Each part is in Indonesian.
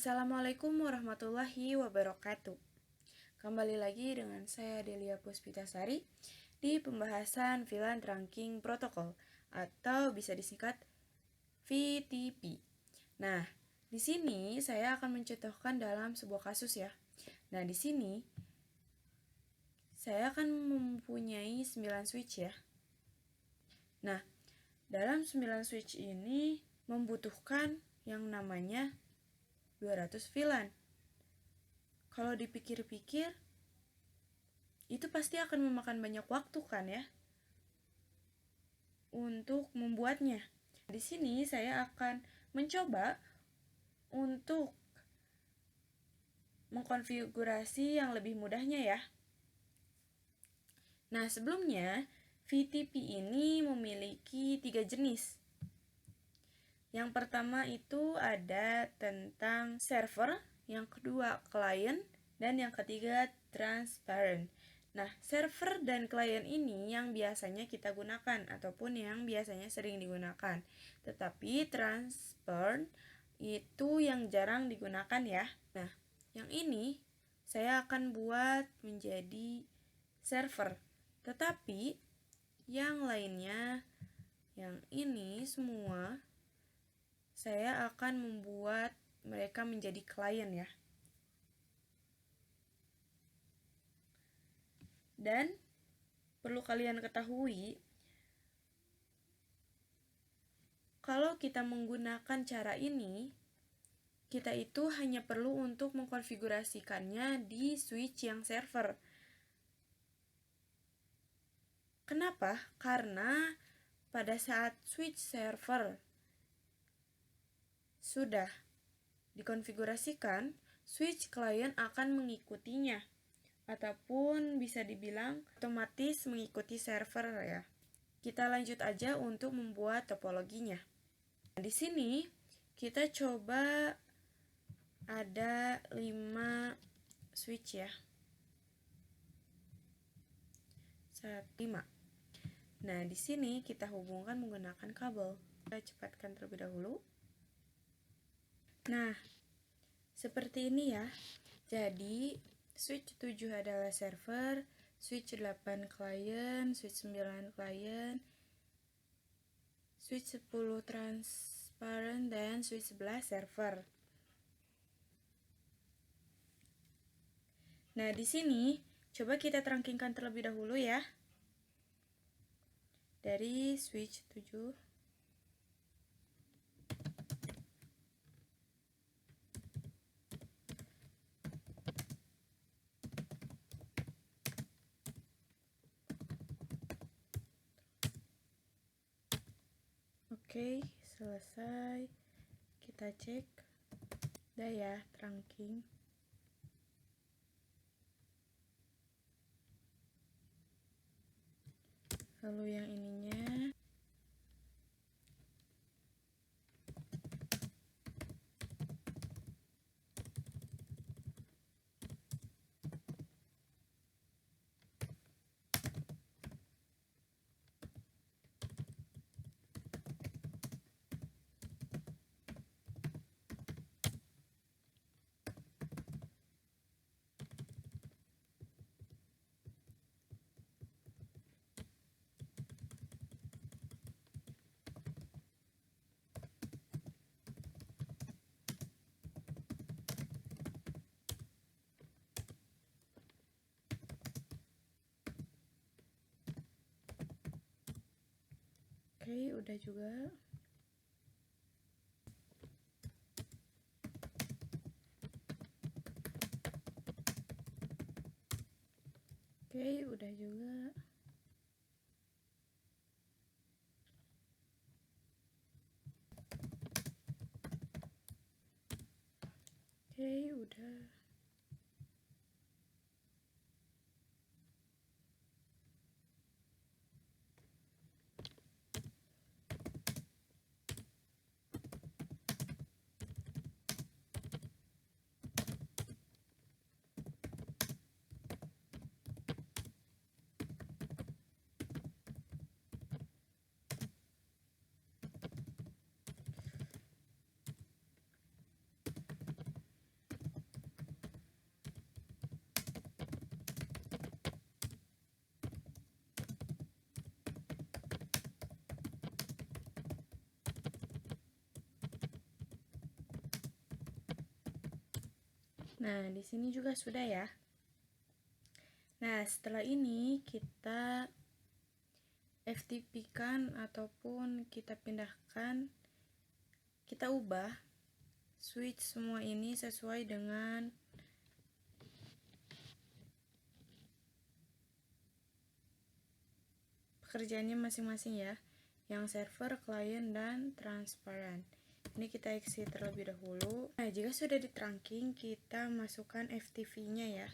Assalamualaikum warahmatullahi wabarakatuh. Kembali lagi dengan saya Delia Puspitasari di pembahasan VLAN Trunking Protocol atau bisa disingkat VTP. Nah, di sini saya akan mencontohkan dalam sebuah kasus ya. Nah, di sini saya akan mempunyai 9 switch ya. Nah, dalam 9 switch ini membutuhkan yang namanya 200 VLAN. Kalau dipikir-pikir, itu pasti akan memakan banyak waktu kan ya untuk membuatnya. Di sini saya akan mencoba untuk mengkonfigurasi yang lebih mudahnya ya. Nah, sebelumnya VTP ini memiliki 3 jenis. Yang pertama itu ada tentang server, yang kedua client, dan yang ketiga transparent. Nah, server dan client ini yang biasanya kita gunakan ataupun yang biasanya sering digunakan. Tetapi transparent itu yang jarang digunakan ya. Nah, yang ini saya akan buat menjadi server. Tetapi yang lainnya, yang ini semua saya akan membuat mereka menjadi klien ya. Dan perlu kalian ketahui, kalau kita menggunakan cara ini, kita itu hanya perlu untuk mengkonfigurasikannya di switch yang server. Kenapa? Karena pada saat switch server sudah dikonfigurasikan, switch client akan mengikutinya ataupun bisa dibilang otomatis mengikuti server ya. Kita lanjut aja untuk membuat topologinya. Di sini kita coba ada 5 switch ya. 5. Nah, di sini kita hubungkan menggunakan kabel. Kita cepatkan terlebih dahulu. Nah, seperti ini ya. Jadi, switch 7 adalah server, switch 8 client, switch 9 client, switch 10 transparent, dan switch 11 server. Nah, di sini coba kita trankingkan terlebih dahulu ya. Dari switch 7. Oke, selesai. Kita cek. Udah ya, trunking. Lalu yang ininya. Oke, udah juga. Oke, udah juga. Oke, udah. Nah, di sini juga sudah ya. Nah, setelah ini kita FTP-kan ataupun kita pindahkan, kita ubah switch semua ini sesuai dengan pekerjaannya masing-masing ya, yang server, klien, dan transparan. Ini kita exit terlebih dahulu. Nah, jika sudah di trunking, kita masukkan FTP-nya ya.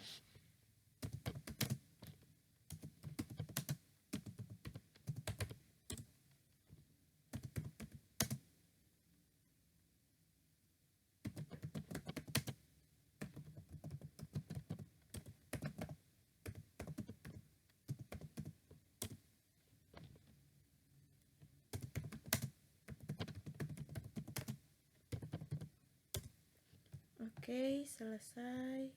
Oke, selesai.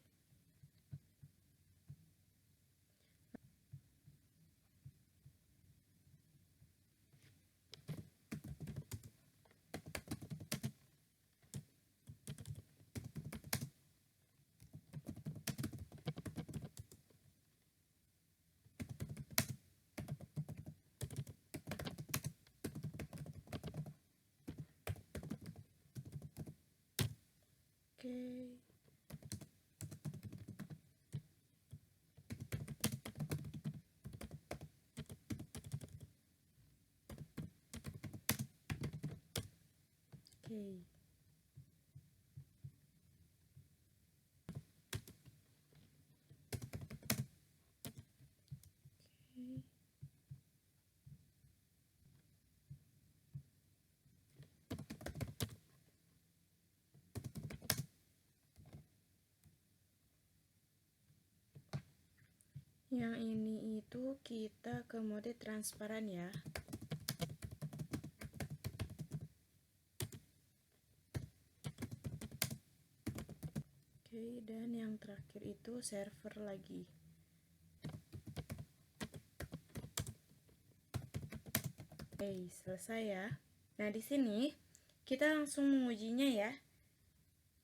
Oke. Oke. Yang ini itu kita ke mode transparan ya. Oke, dan yang terakhir itu server lagi. Oke, selesai ya. Nah, di sini kita langsung mengujinya ya.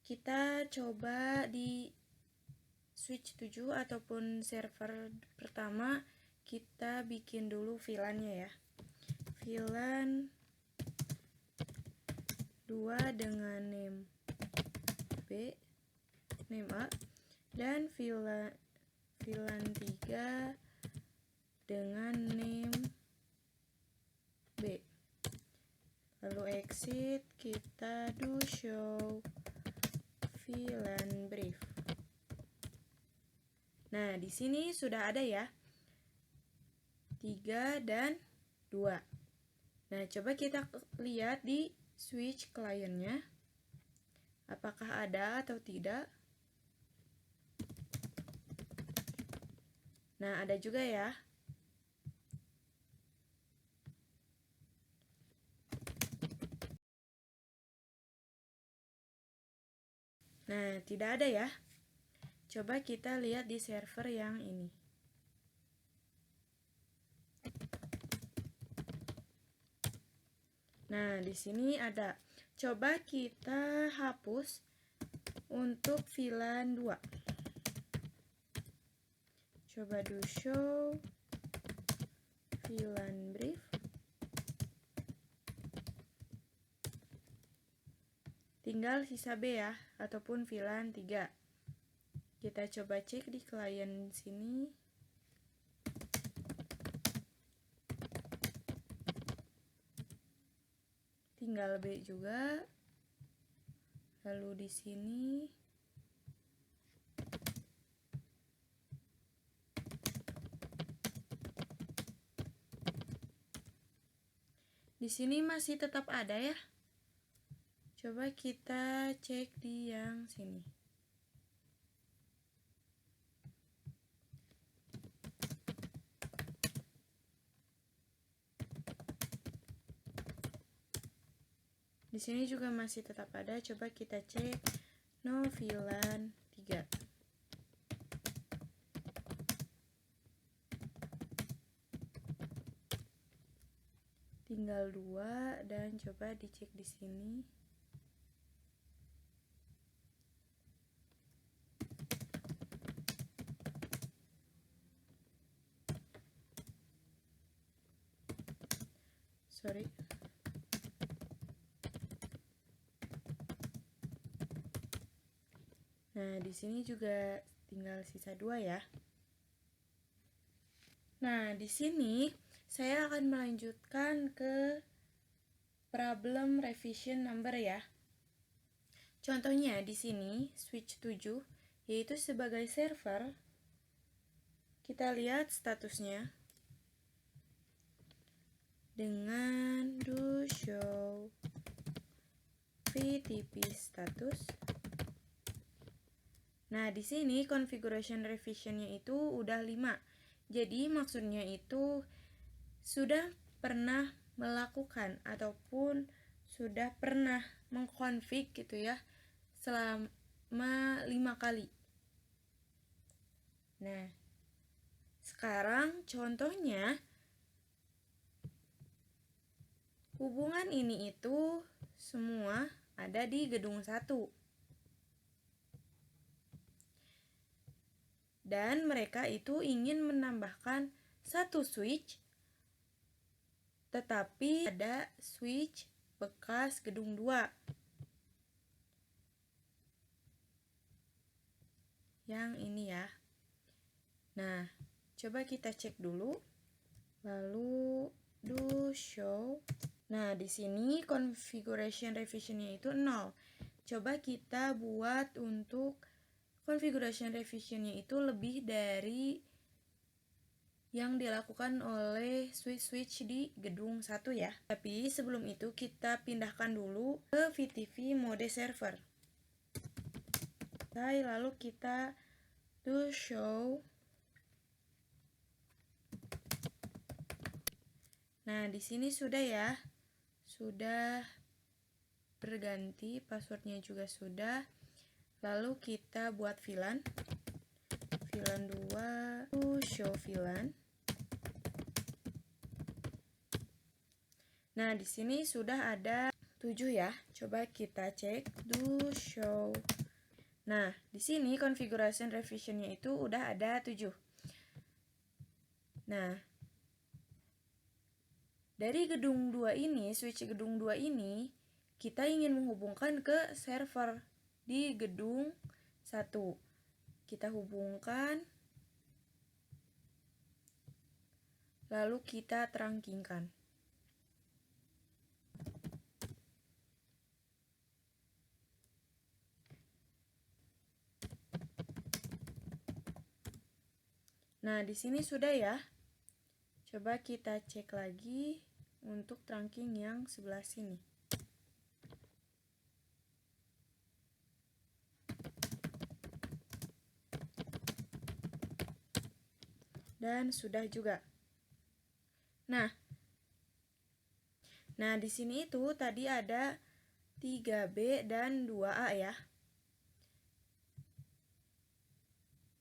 Kita coba di switch 7 ataupun server pertama, kita bikin dulu VLAN-nya ya. VLAN 2 dengan name B, name A, dan VLAN 3 dengan name B. Lalu exit, kita do show VLAN brief. Nah, di sini sudah ada ya 3 dan 2. Nah, coba kita lihat di switch kliennya, apakah ada atau tidak. Nah, ada juga ya. Nah, tidak ada ya. Coba kita lihat di server yang ini. Nah, di sini ada. Coba kita hapus untuk VLAN 2. Coba do show VLAN brief. Tinggal sisa B ya, ataupun VLAN 3. Kita coba cek di klien sini. Tinggal B juga. Lalu di sini masih tetap ada ya. Coba kita cek di yang sini. Di sini juga masih tetap ada. Coba kita cek no VLAN 3. Tinggal 2 dan coba dicek di sini. sorry. Nah, di sini juga tinggal sisa 2 ya. Nah, di sini saya akan melanjutkan ke problem revision number ya. Contohnya di sini switch 7 yaitu sebagai server. Kita lihat statusnya dengan do show VTP status. Nah, di sini configuration revisionnya itu udah 5. Jadi maksudnya itu sudah pernah melakukan ataupun sudah pernah mengkonfig gitu ya selama 5 kali. Nah, sekarang contohnya hubungan ini itu semua ada di gedung 1. Dan mereka itu ingin menambahkan satu switch, tetapi ada switch bekas gedung 2 yang ini ya. Nah, coba kita cek dulu. Lalu do show. Nah, di sini configuration revisionnya itu 0. Coba kita buat untuk configuration revisionnya itu lebih dari yang dilakukan oleh switch di gedung 1 ya. Tapi sebelum itu kita pindahkan dulu ke VTP mode server. Lalu kita do show. Nah, di sini sudah ya. Sudah berganti, passwordnya juga sudah. Lalu kita buat VLAN 2 to show VLAN. Nah, di sini sudah ada 7 ya. Coba kita cek do show. Nah, di sini configuration revisionnya itu udah ada 7. Nah, dari gedung 2 ini, switch gedung 2 ini, kita ingin menghubungkan ke server di gedung 1. Kita hubungkan, lalu kita trunking-kan. Nah, di sini sudah ya. Coba kita cek lagi untuk trunking yang sebelah sini. Dan sudah juga. Nah, di sini itu tadi ada 3B dan 2A ya.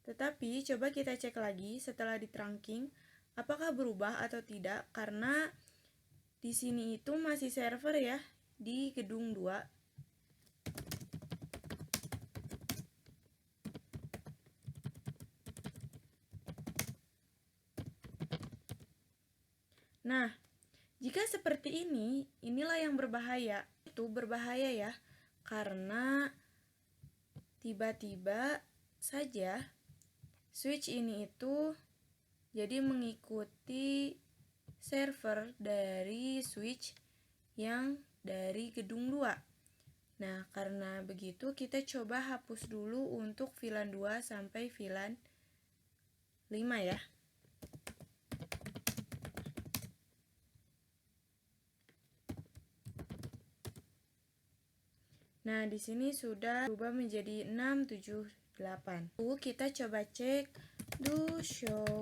Tetapi coba kita cek lagi setelah di trunking apakah berubah atau tidak, karena di sini itu masih server ya di gedung 2. Nah, jika seperti ini, inilah yang berbahaya. Itu berbahaya ya, karena tiba-tiba saja switch ini itu jadi mengikuti server dari switch yang dari gedung 2. Nah, karena begitu kita coba hapus dulu untuk VLAN 2 sampai VLAN 5 ya. Nah, di sini sudah berubah menjadi 6, 7, 8. Kita coba cek do show.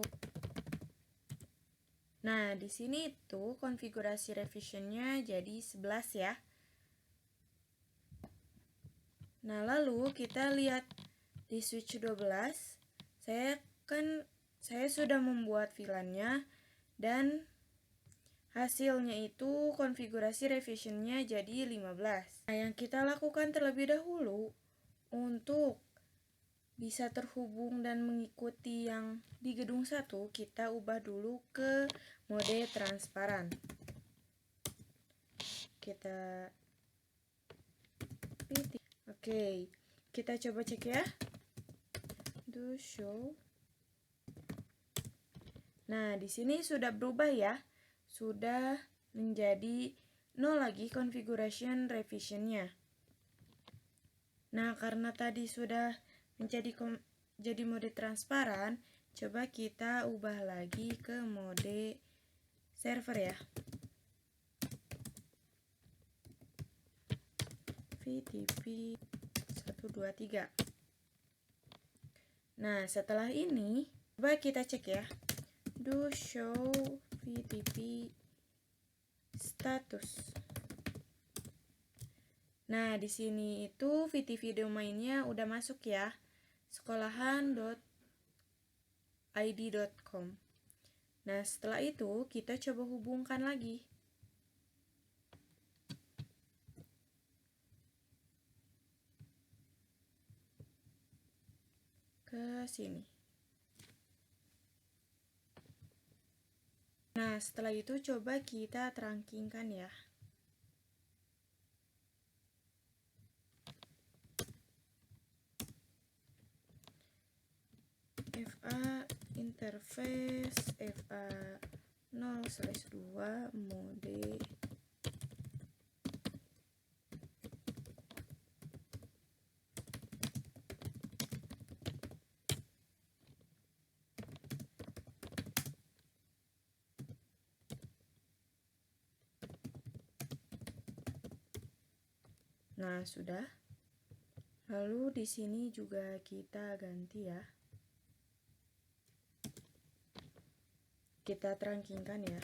Nah, di sini itu konfigurasi revisionnya jadi 11 ya. Nah, lalu kita lihat di switch 12. Saya sudah membuat VLAN-nya dan hasilnya itu konfigurasi revisionnya jadi 15. Nah, yang kita lakukan terlebih dahulu untuk bisa terhubung dan mengikuti yang di gedung 1, kita ubah dulu ke mode transparan. kita pilih. Oke, kita coba cek ya. Do show. Nah, di sini sudah berubah ya. Sudah menjadi 0 lagi configuration revisionnya. Nah, karena tadi sudah jadi mode transparan, coba kita ubah lagi ke mode server ya. VTP 123. Nah, setelah ini coba kita cek ya. Do show VTP status. Nah, di sini itu VTP domainnya udah masuk ya. sekolahan.id.com. Nah, setelah itu kita coba hubungkan lagi. Ke sini. Nah, setelah itu coba kita terangkingkan ya. FA interface FA 0/2 mode. Nah, sudah. Lalu di sini juga kita ganti ya. Kita terangkingkan ya.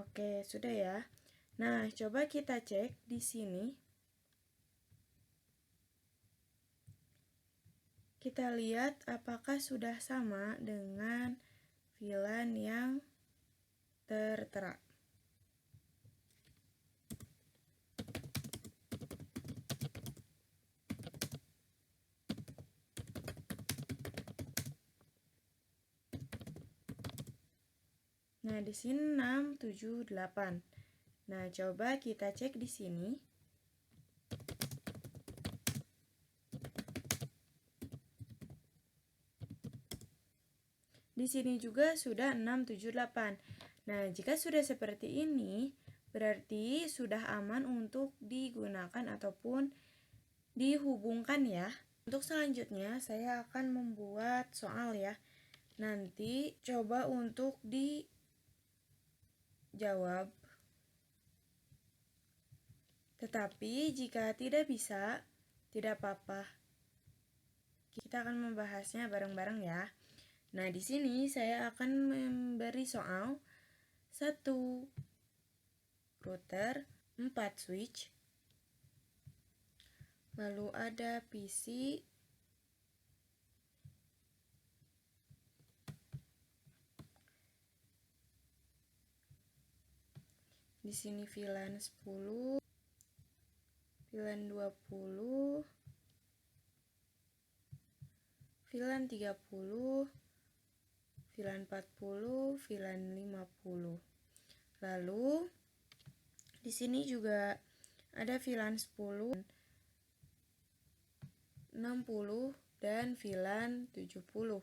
Oke, sudah ya. Nah, coba kita cek di sini. Kita lihat apakah sudah sama dengan VLAN yang tertera. Nah, di sini 6, 7, 8. Nah, coba kita cek di sini. Di sini juga sudah 6, 7, 8. Nah, jika sudah seperti ini, berarti sudah aman untuk digunakan ataupun dihubungkan ya. Untuk selanjutnya, saya akan membuat soal ya. Nanti coba untuk dijawab. Tetapi jika tidak bisa, tidak apa-apa. Kita akan membahasnya bareng-bareng ya. Nah, di sini saya akan memberi soal 1 router, 4 switch, lalu ada PC, di sini VLAN 10, VLAN 20, VLAN 30, VLAN 40, VLAN 50. Lalu di sini juga ada VLAN 10, 60 dan VLAN 70.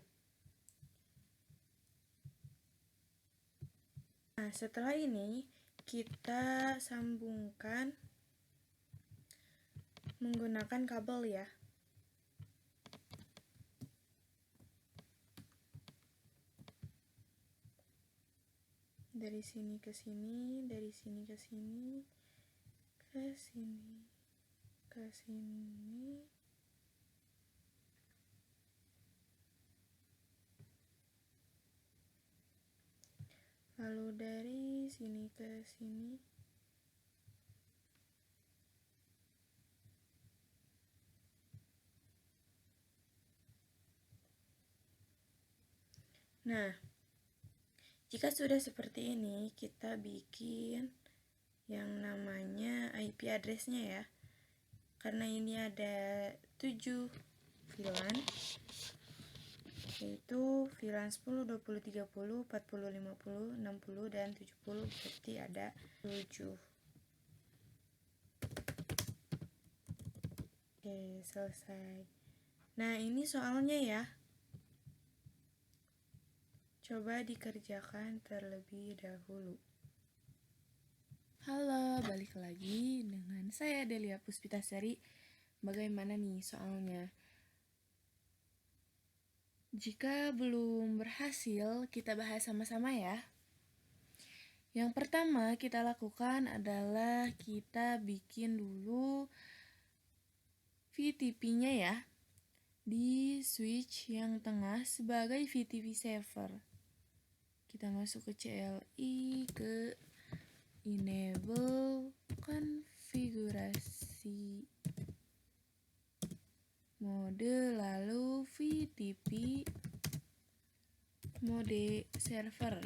Nah, setelah ini kita sambungkan menggunakan kabel ya. Dari sini ke sini, dari sini ke sini, ke sini, ke sini. Lalu dari sini ke sini. Nah, Jika sudah seperti ini, kita bikin yang namanya IP address-nya ya. Karena ini ada 7 VLAN, yaitu VLAN 10, 20, 30, 40, 50, 60, dan 70, berarti ada 7. Oke, selesai. Nah, ini soalnya ya. Coba dikerjakan terlebih dahulu. Halo, balik lagi dengan saya Delia Puspitasari. Bagaimana nih soalnya? Jika belum berhasil, kita bahas sama-sama ya. Yang pertama kita lakukan adalah kita bikin dulu VTP-nya ya di switch yang tengah sebagai VTP saver. Kita masuk ke CLI, ke enable konfigurasi mode, lalu VTP mode server.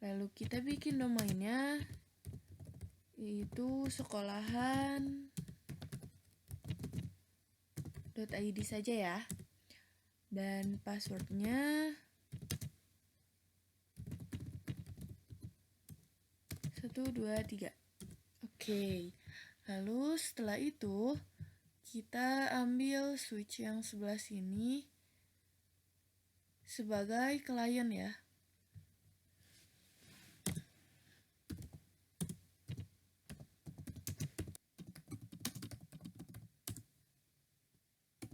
Lalu kita bikin domainnya, yaitu sekolahan.id saja ya. Dan passwordnya 1, 2, 3. Oke. Lalu setelah itu kita ambil switch yang sebelah sini sebagai klien ya.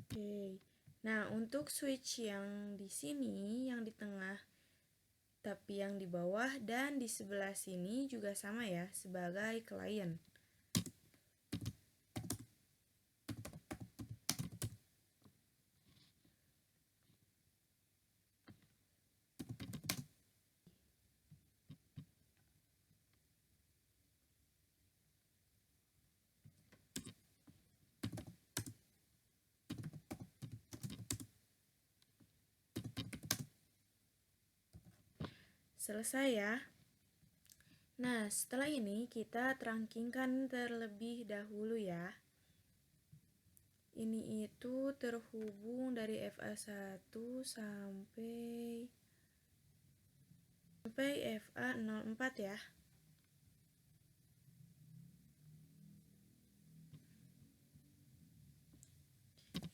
Oke. Nah, untuk switch yang di sini, yang di tengah, tapi yang di bawah dan di sebelah sini juga sama ya, sebagai klien. Selesai ya. Nah, setelah ini kita trankingkan terlebih dahulu ya. Ini itu terhubung dari FA1 sampai FA04 ya.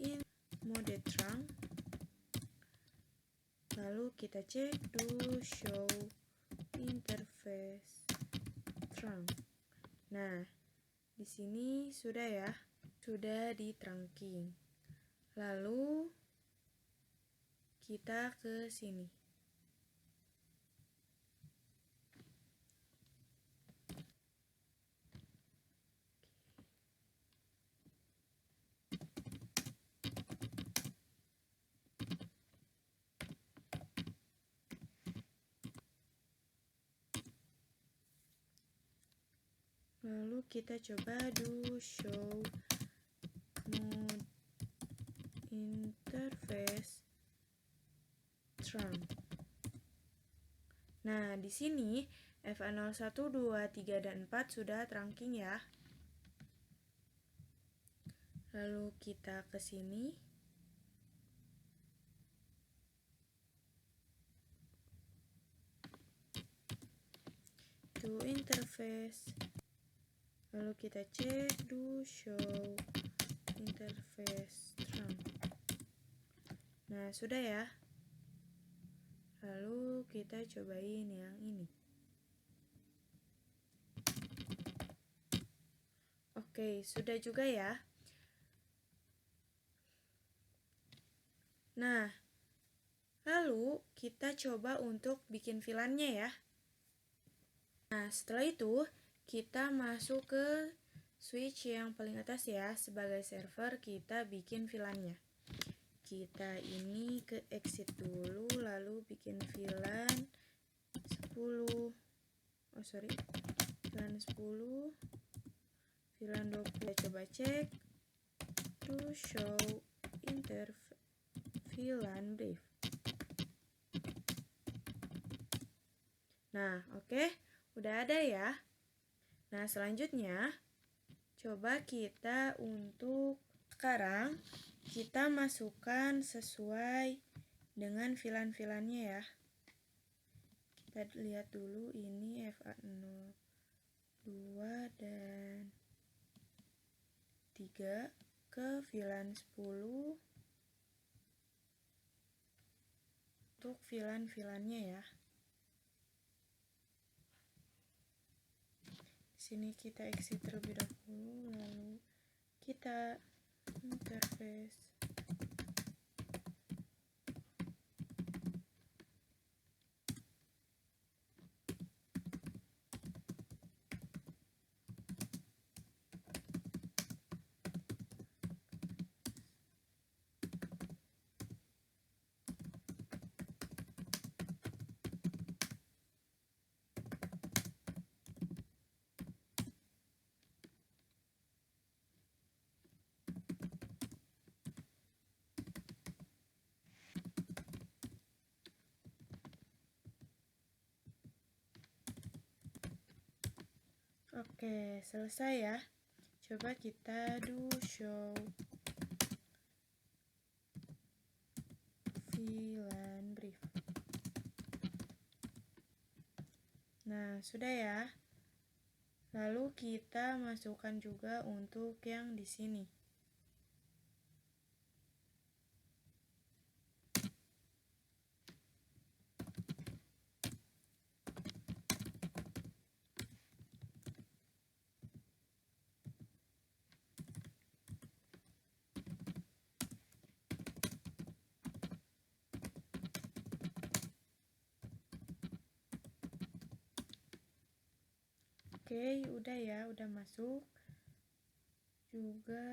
Ini mode trunk. Lalu kita cek do show interface trunk. Nah, di sini sudah ya, sudah di trunking. Lalu kita ke sini. Lalu kita coba do show mode interface trunk. Nah, di sini FA01, 2, 3, dan 4 sudah trunking ya. Lalu kita ke sini. To interface. Lalu kita cek do show interface trunk. Nah, sudah ya. Lalu kita cobain yang ini. Oke, sudah juga ya. Nah, lalu kita coba untuk bikin VLAN-nya ya. Nah, setelah itu kita masuk ke switch yang paling atas ya. Sebagai server kita bikin VLAN-nya. Kita ini ke exit dulu, lalu bikin VLAN 10. VLAN 10, VLAN 20. Kita coba cek to show interface VLAN brief. Nah, oke, udah ada ya. Nah, selanjutnya coba kita untuk sekarang kita masukkan sesuai dengan filan-filannya ya. Kita lihat dulu ini FA02 dan 3 ke filan 10 untuk filan-filannya ya. Sini kita exit terlebih dahulu, lalu kita interface. Oke, selesai ya. Coba kita do show VLAN brief. Nah, sudah ya. Lalu kita masukkan juga untuk yang di sini. Oke, udah ya, udah masuk. Juga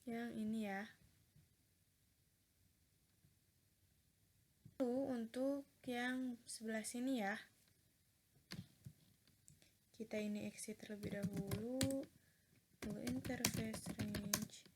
yang ini ya. Lalu untuk yang sebelah sini ya. Kita ini exit terlebih dahulu. Lalu interface range.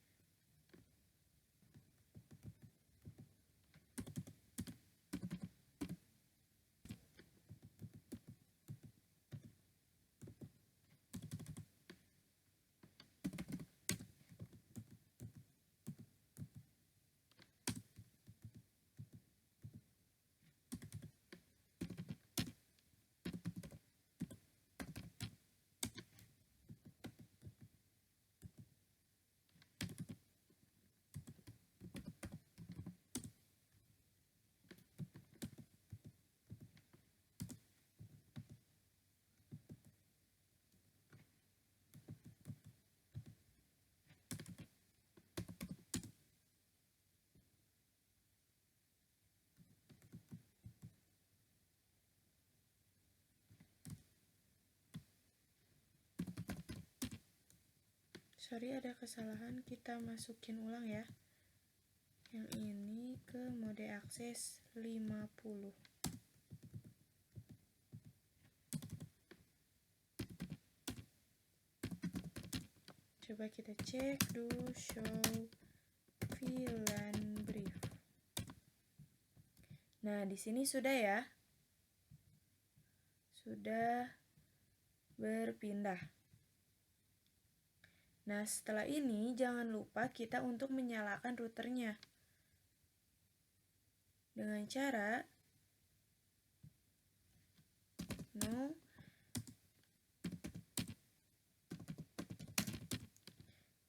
Sorry, ada kesalahan, kita masukin ulang ya. Yang ini ke mode akses 50. Coba kita cek do show VLAN brief. Nah, di sini sudah ya. Sudah berpindah. Nah, setelah ini jangan lupa kita untuk menyalakan routernya. Dengan cara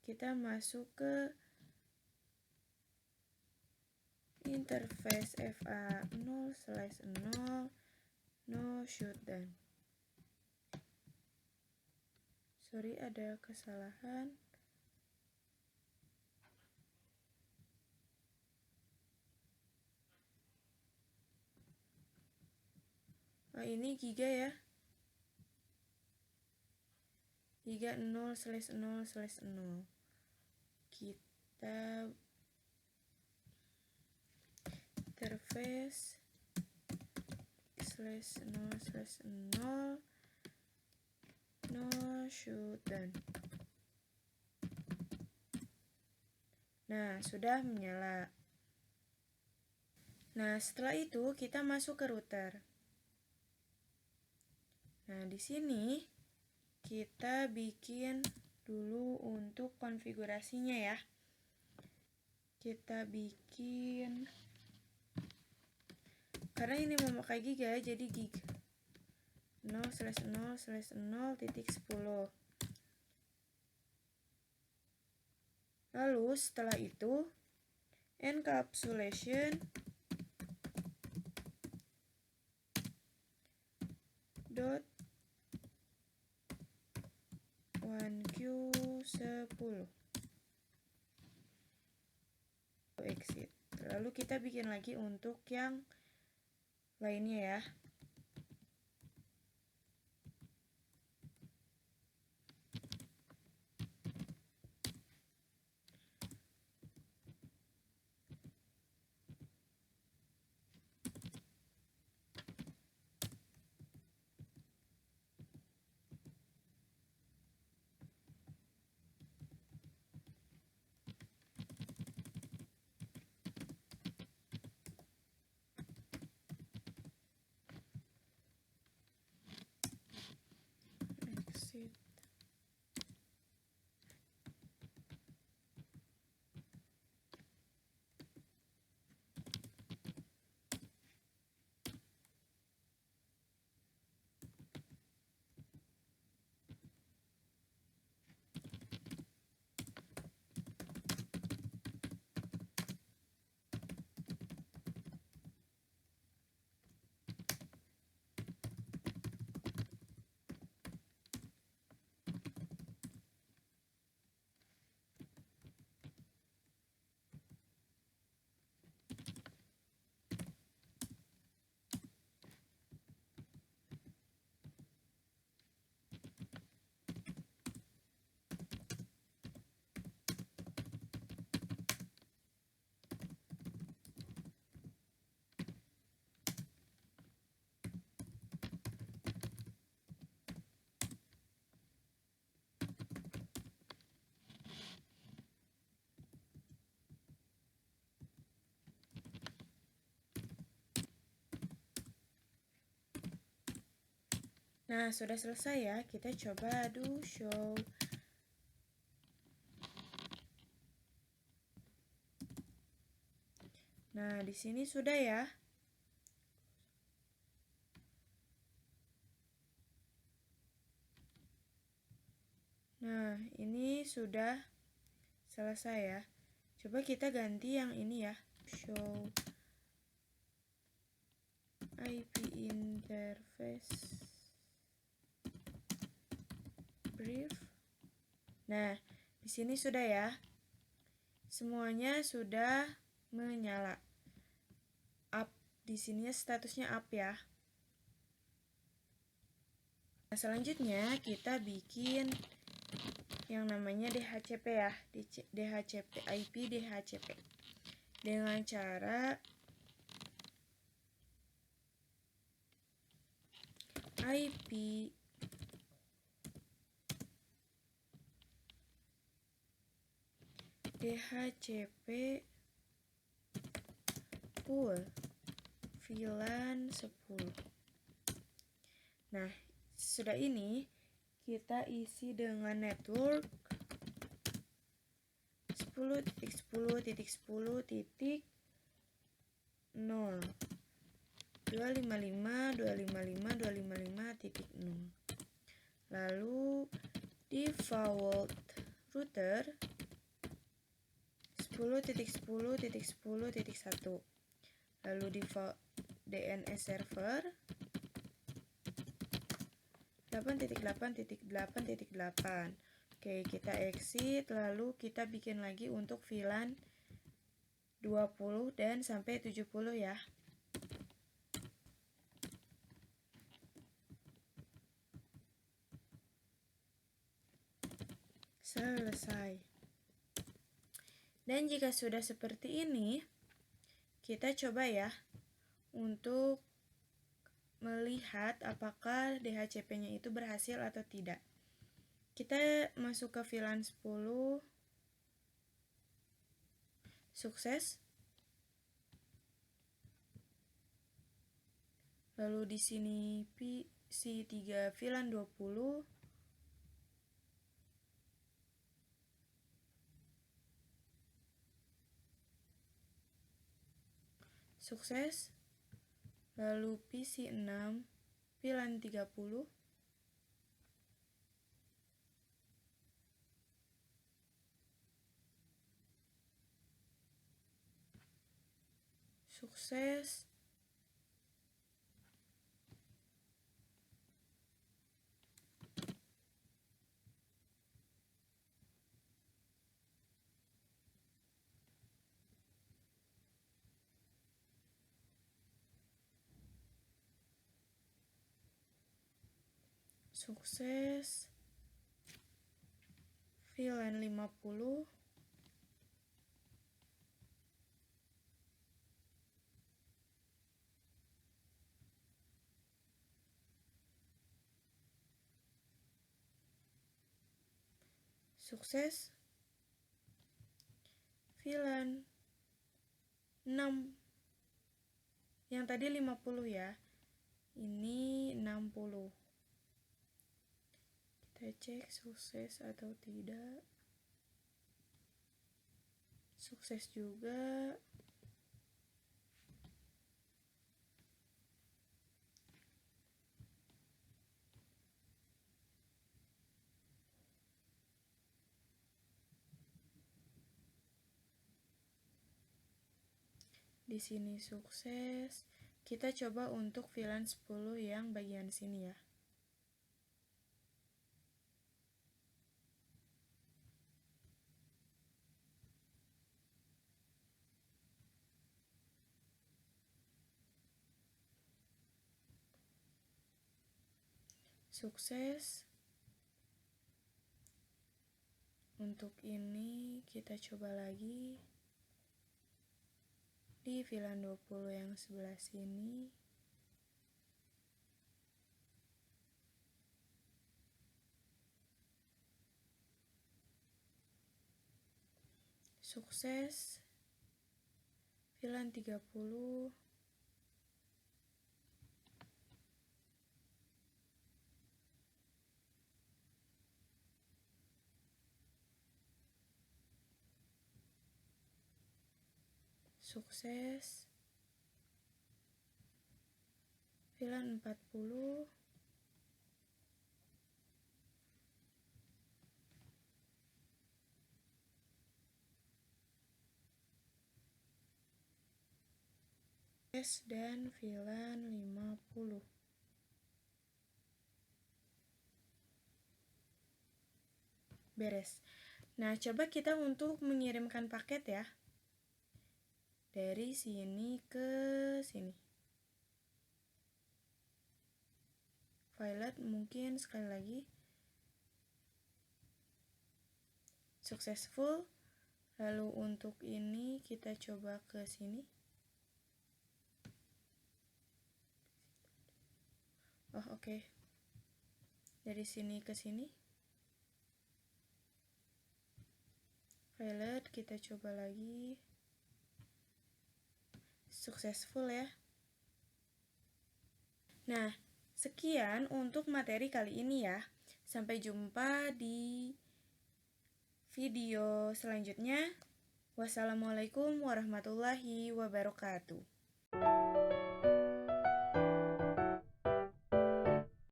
kita masuk ke interface FA0/0 no shutdown. Sorry, ada kesalahan. Oh, ini giga ya. Giga 0/0/0. Kita interface /0/0 no shutdown. Nah, sudah menyala. Nah, setelah itu kita masuk ke router. Nah, di sini kita bikin dulu untuk konfigurasinya ya. Kita bikin, karena ini memakai giga, jadi gig 0/0/0.10. Lalu setelah itu encapsulation dot 1Q10 exit. Lalu kita bikin lagi untuk yang lainnya ya. Exit. Nah, sudah selesai ya. Kita coba do show. Nah, di sini sudah ya. Nah, ini sudah selesai ya. Coba kita ganti yang ini ya. Show IP interface brief. Nah, di sini sudah ya. Semuanya sudah menyala. Up, di sini statusnya up ya. Nah, selanjutnya kita bikin yang namanya DHCP ya. DHCP, IP DHCP. Dengan cara IP DHCP pool VLAN 10. Nah, sudah ini kita isi dengan network 10.10.10.0 255.255.255.0. Lalu default router 10.10.10.1. Lalu default DNS server 8.8.8.8. Oke, kita exit, lalu kita bikin lagi untuk VLAN 20 dan sampai 70 ya. Selesai. Dan jika sudah seperti ini, kita coba ya untuk melihat apakah DHCP-nya itu berhasil atau tidak. Kita masuk ke VLAN 10, sukses. Lalu di sini PC3 VLAN 20. Sukses. Lalu PC6 VLAN 30. Sukses. Sukses. VLAN 50. Sukses. VLAN 6. Yang tadi 50 ya. Ini 60. Kita cek sukses atau tidak. Sukses juga. Di sini sukses. Kita coba untuk VLAN 10 yang bagian sini ya. Sukses. Untuk ini kita coba lagi di VLAN 20 yang sebelah sini. Sukses. VLAN 30. Sukses. VLAN 40. Dan VLAN 50. Beres. Nah, coba kita untuk mengirimkan paket ya. Dari sini ke sini. Violet mungkin sekali lagi. Successful. Lalu untuk ini kita coba ke sini. Oh, oke. Dari sini ke sini. Violet kita coba lagi. Successful ya. Nah, sekian untuk materi kali ini ya. Sampai jumpa di video selanjutnya. Wassalamualaikum warahmatullahi wabarakatuh.